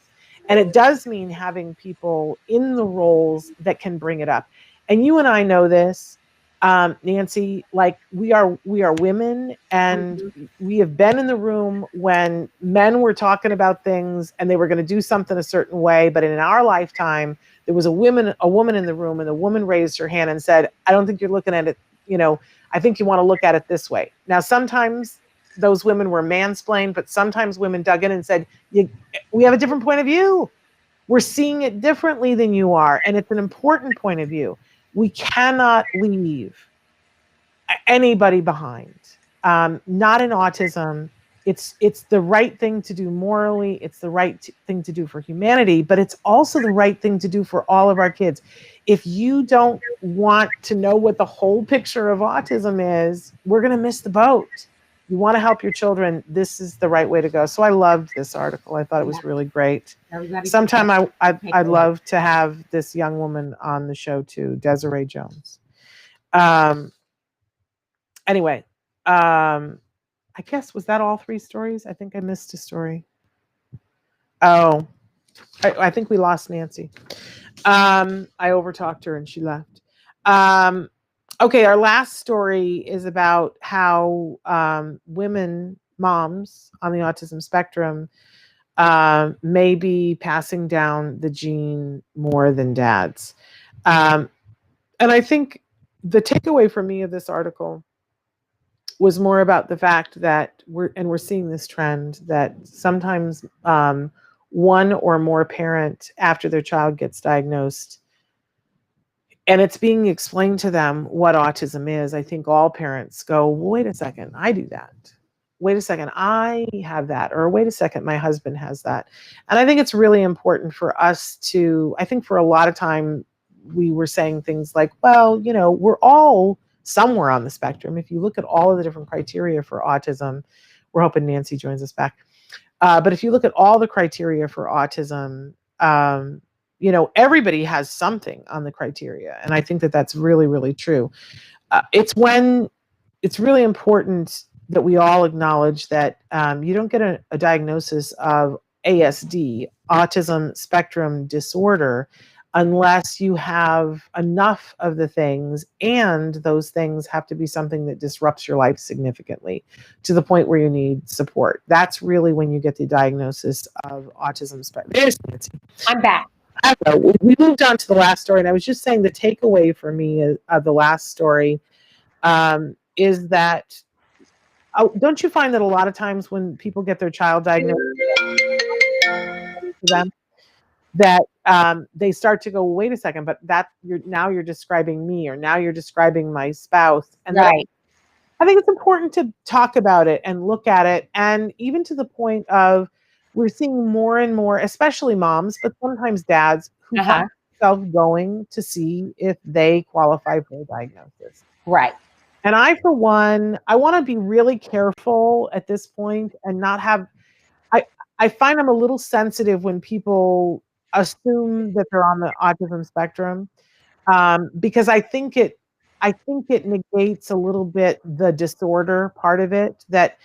And it does mean having people in the roles that can bring it up. And you and I know this, Nancy, like we are women, and we have been in the room when men were talking about things and they were going to do something a certain way. But in our lifetime, there was a woman in the room, and the woman raised her hand and said, I don't think you're looking at it, I think you want to look at it this way. Now, sometimes those women were mansplained, but sometimes women dug in and said, we have a different point of view. We're seeing it differently than you are. And it's an important point of view. We cannot leave anybody behind. Not in autism. It's the right thing to do morally. It's the right thing to do for humanity, but it's also the right thing to do for all of our kids. If you don't want to know what the whole picture of autism is, we're going to miss the boat. You want to help your children, this is the right way to go. So I loved this article. I thought it was really great. Sometime I'd love to have this young woman on the show too, Desiree Jones. Anyway, I guess, was that all 3 stories? I think I missed a story. Oh, I think we lost Nancy. I overtalked her and she left. Okay, our last story is about how women, moms on the autism spectrum, may be passing down the gene more than dads. And I think the takeaway for me of this article was more about the fact that we're seeing this trend that sometimes one or more parent, after their child gets diagnosed and it's being explained to them what autism is, I think all parents go, well, wait a second, I do that. Wait a second, I have that. Or wait a second, my husband has that. And I think it's really important for us to, I think for a lot of time, we were saying things like, well, you know, we're all somewhere on the spectrum. If you look at all of the different criteria for autism, we're hoping Nancy joins us back. But if you look at all the criteria for autism, you know, everybody has something on the criteria. And I think that that's really, really true. It's really important that we all acknowledge that you don't get a diagnosis of ASD, autism spectrum disorder, unless you have enough of the things, and those things have to be something that disrupts your life significantly to the point where you need support. That's really when you get the diagnosis of autism spectrum. There's Nancy. I'm back. We moved on to the last story, and I was just saying the takeaway for me of the last story is that, don't you find that a lot of times when people get their child diagnosed to them, that they start to go, wait a second, but you're describing me, or now you're describing my spouse. And right. I think it's important to talk about it and look at it. And even to the point of, we're seeing more and more, especially moms, but sometimes dads, who find themselves going to see if they qualify for a diagnosis. Right. And I, for one, I want to be really careful at this point and not have, I find I'm a little sensitive when people assume that they're on the autism spectrum, because I think it negates a little bit the disorder part of it. That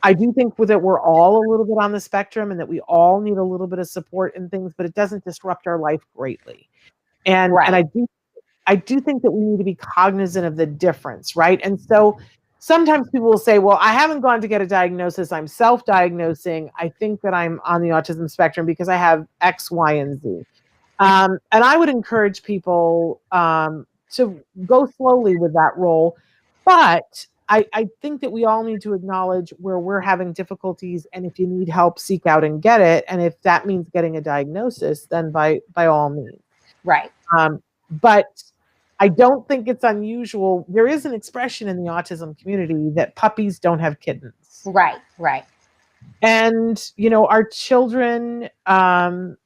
I do think that we're all a little bit on the spectrum and that we all need a little bit of support and things, but it doesn't disrupt our life greatly. And I do think that we need to be cognizant of the difference, right? And so sometimes people will say, well, I haven't gone to get a diagnosis. I'm self-diagnosing. I think that I'm on the autism spectrum because I have X, Y, and Z. And I would encourage people to go slowly with that role. But I think that we all need to acknowledge where we're having difficulties. And if you need help, seek out and get it. And if that means getting a diagnosis, then by all means. Right. But I don't think it's unusual. There is an expression in the autism community that puppies don't have kittens. Right, right. And, you know, our children, you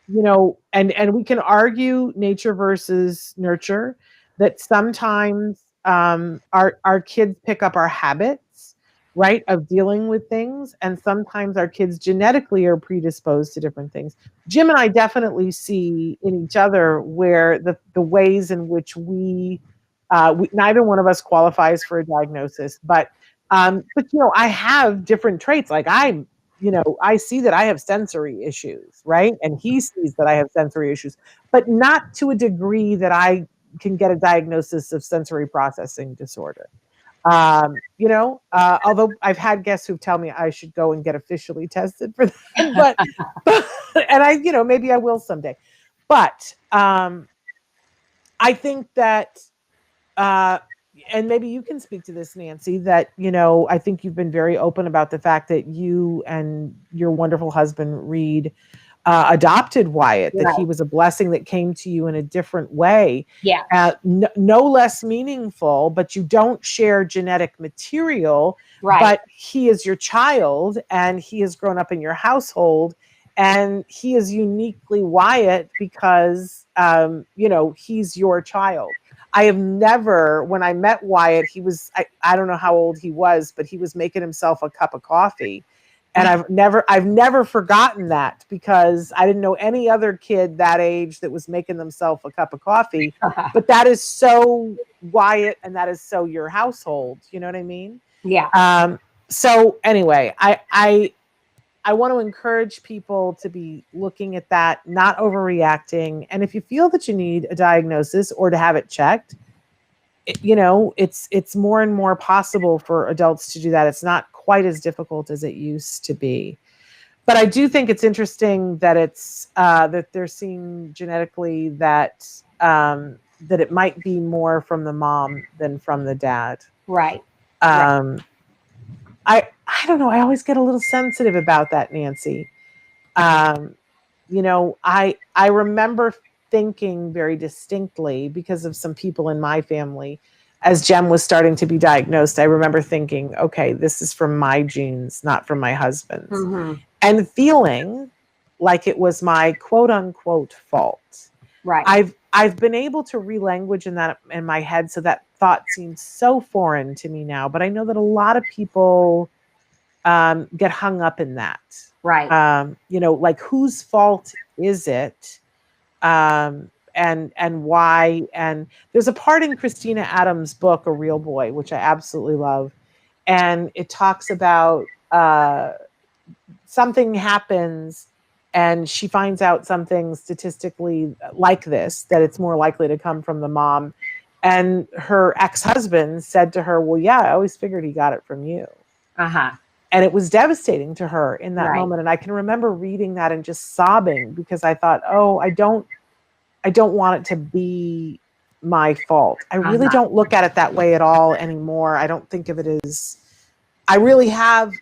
know, and we can argue nature versus nurture, that sometimes our kids pick up our habits, right, of dealing with things. And sometimes our kids genetically are predisposed to different things. Jim and I definitely see in each other where the ways in which we neither one of us qualifies for a diagnosis, but you know, I have different traits. Like I see that I have sensory issues, right? And he sees that I have sensory issues, but not to a degree that I can get a diagnosis of sensory processing disorder. You know, although I've had guests who tell me I should go and get officially tested for that, but and I, you know, maybe I will someday. But I think that, and maybe you can speak to this, Nancy, that, you know, I think you've been very open about the fact that you and your wonderful husband, Reed, adopted Wyatt, that he Right. was a blessing that came to you in a different way. Yeah. No less meaningful, but you don't share genetic material, Right. but he is your child and he has grown up in your household, and he is uniquely Wyatt because, he's your child. I have never, when I met Wyatt, I don't know how old he was, but he was making himself a cup of coffee. And I've never forgotten that, because I didn't know any other kid that age that was making themselves a cup of coffee. But that is so Wyatt, and that is so your household. You know what I mean? Yeah. So anyway, I want to encourage people to be looking at that, not overreacting. And if you feel that you need a diagnosis or to have it checked, it's more and more possible for adults to do that. It's not quite as difficult as it used to be. But I do think it's interesting that it's that they're seeing genetically that it might be more from the mom than from the dad. Right. I don't know. I always get a little sensitive about that, Nancy. I remember thinking very distinctly, because of some people in my family, as Jem was starting to be diagnosed, I remember thinking, okay, this is from my genes, not from my husband's. Mm-hmm. And feeling like it was my quote unquote fault. Right. I've been able to relanguage in my head, so that thought seems so foreign to me now. But I know that a lot of people get hung up in that. Right. Like, whose fault is it? And why? And there's a part in Christina Adams' book, A Real Boy, which I absolutely love. And it talks about something happens, and she finds out something statistically like this, that it's more likely to come from the mom. And her ex-husband said to her, well, yeah, I always figured he got it from you. Uh-huh. And it was devastating to her in that Right. moment. And I can remember reading that and just sobbing, because I thought, oh, I don't want it to be my fault. I really don't look at it that way at all anymore. I don't think of it as, I really have,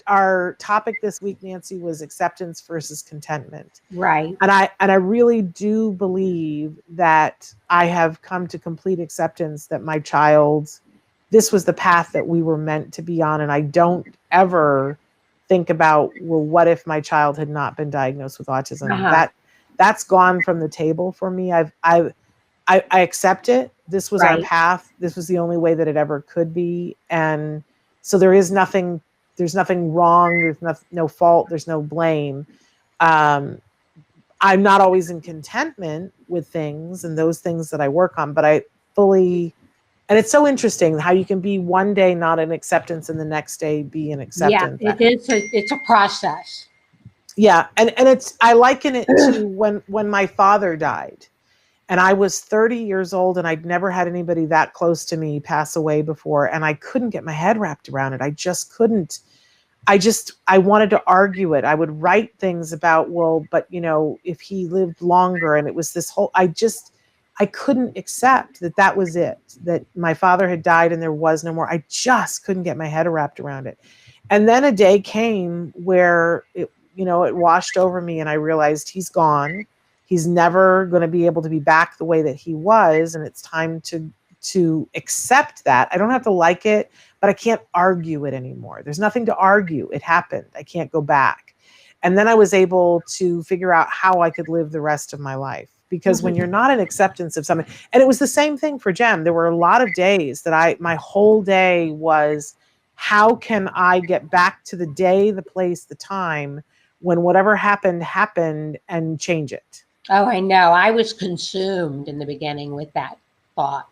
our topic this week, Nancy, was acceptance versus contentment. Right. And I really do believe that I have come to complete acceptance that my child, this was the path that we were meant to be on. And I don't ever think about, well, what if my child had not been diagnosed with autism? Uh-huh. That's gone from the table for me. I accept it. This was our Right. path. This was the only way that it ever could be. And so there's nothing wrong. There's no fault. There's no blame. I'm not always in contentment with things and those things that I work on, but I fully, and it's so interesting how you can be one day not in acceptance and the next day be in acceptance. Yeah, it's a process. Yeah. And I liken it to when my father died, and I was 30 years old, and I'd never had anybody that close to me pass away before. And I couldn't get my head wrapped around it. I just couldn't. I wanted to argue it. I would write things about, well, but if he lived longer, and it was this whole, I couldn't accept that was it, that my father had died and there was no more. I just couldn't get my head wrapped around it. And then a day came where it washed over me, and I realized he's gone. He's never going to be able to be back the way that he was. And it's time to accept that. I don't have to like it, but I can't argue it anymore. There's nothing to argue. It happened. I can't go back. And then I was able to figure out how I could live the rest of my life. Because when you're not in acceptance of something, and it was the same thing for Jem. There were a lot of days that my whole day was, how can I get back to the day, the place, the time when whatever happened, and change it? Oh, I know. I was consumed in the beginning with that thought.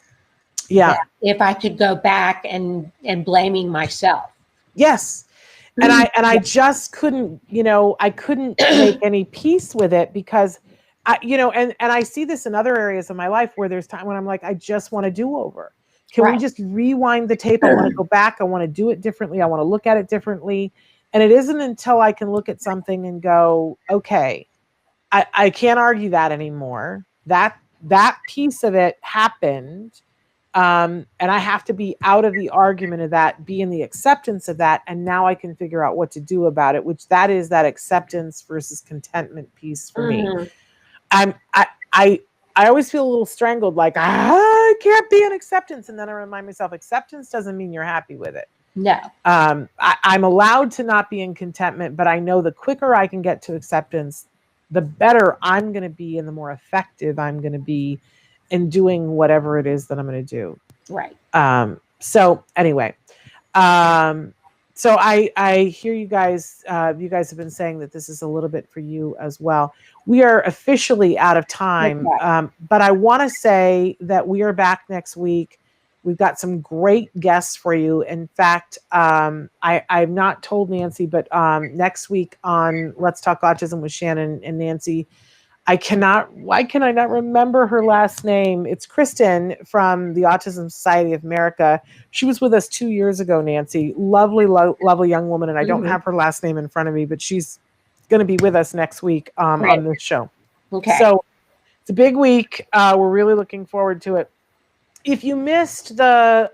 Yeah. That if I could go back and blaming myself. Yes. And I just couldn't, I couldn't make any peace with it, because and I see this in other areas of my life where there's time when I'm like, I just want to do over. Can we just rewind the tape? I want to go back. I want to do it differently. I want to look at it differently. And it isn't until I can look at something and go, okay, I can't argue that anymore. That piece of it happened. And I have to be out of the argument of that, be in the acceptance of that. And now I can figure out what to do about it, which that is that acceptance versus contentment piece for me. I always feel a little strangled, like I can't be in acceptance. And then I remind myself, acceptance doesn't mean you're happy with it. No. I'm allowed to not be in contentment, but I know the quicker I can get to acceptance, the better I'm going to be and the more effective I'm going to be in doing whatever it is that I'm going to do. Right. So anyway, so I hear you guys have been saying that this is a little bit for you as well. We are officially out of time, but I want to say that we are back next week. We've got some great guests for you. In fact, I've not told Nancy, but next week on Let's Talk Autism with Shannon and Nancy, why can I not remember her last name? It's Kristen from the Autism Society of America. She was with us 2 years ago, Nancy. Lovely, lovely young woman. And I don't have her last name in front of me, but she's going to be with us next week on this show. Okay. So it's a big week. We're really looking forward to it. If you missed the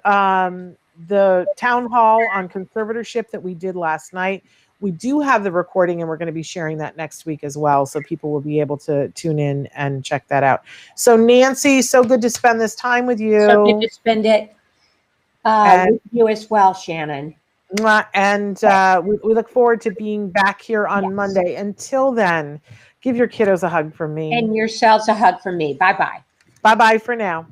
town hall on conservatorship that we did last night, we do have the recording and we're going to be sharing that next week as well. So people will be able to tune in and check that out. So Nancy, so good to spend this time with you. So good to spend it with you as well, Shannon. And we look forward to being back here on Monday. Until then, give your kiddos a hug from me. And yourselves a hug from me. Bye-bye. Bye-bye for now.